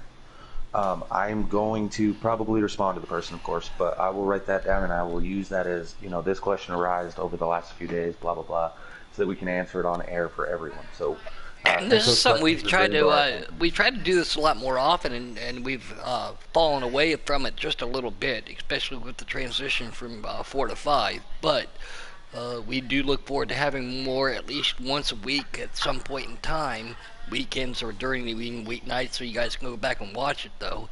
I'm going to probably respond to the person, of course, but I will write that down and I will use that as, this question arose over the last few days, blah, blah, blah, so that we can answer it on air for everyone. So, and this is something we've tried to do this a lot more often, and we've fallen away from it just a little bit, especially with the transition from 4 to 5. But we do look forward to having more at least once a week at some point in time, weekends or during the weeknights, so you guys can go back and watch it, though.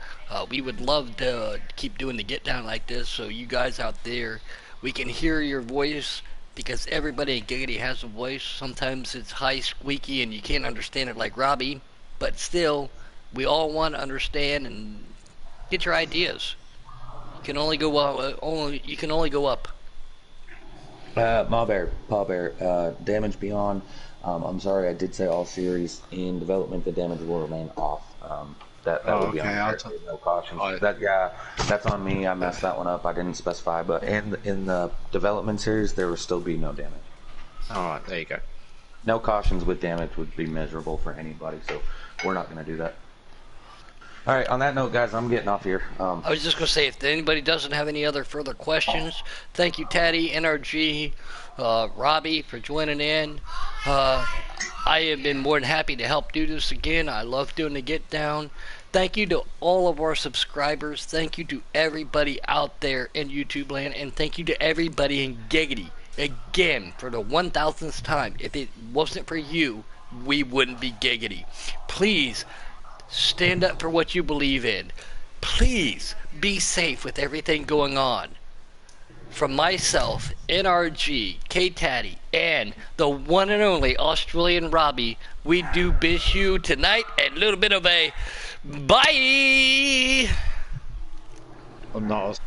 We would love to keep doing the get down like this, so you guys out there, we can hear your voice, because everybody in Giggity has a voice. Sometimes it's high, squeaky, and you can't understand it like Robbie, but still, we all want to understand and get your ideas. You can only go up. Paul Bear, Damage Beyond. I'm sorry, I did say all series in development. The damage will remain off. That would be on there. No cautions. That's on me. I messed that one up. I didn't specify, but in the development series, there will still be no damage. All right, there you go. No cautions with damage would be miserable for anybody, so we're not going to do that. All right, on that note, guys, I'm getting off here. I was just going to say, if anybody doesn't have any other further questions, thank you, Taddy, NRG, Robbie, for joining in. I have been more than happy to help do this again. I love doing the get down. Thank you to all of our subscribers. Thank you to everybody out there in YouTube land, and thank you to everybody in Giggity. Again, for the 1000th time, if it wasn't for you, we wouldn't be Giggity. Please stand up for what you believe in. Please be safe with everything going on. From myself, NRG, K-Taddy, and the one and only Australian Robbie, we do bid you tonight a little bit of a bye. I'm not.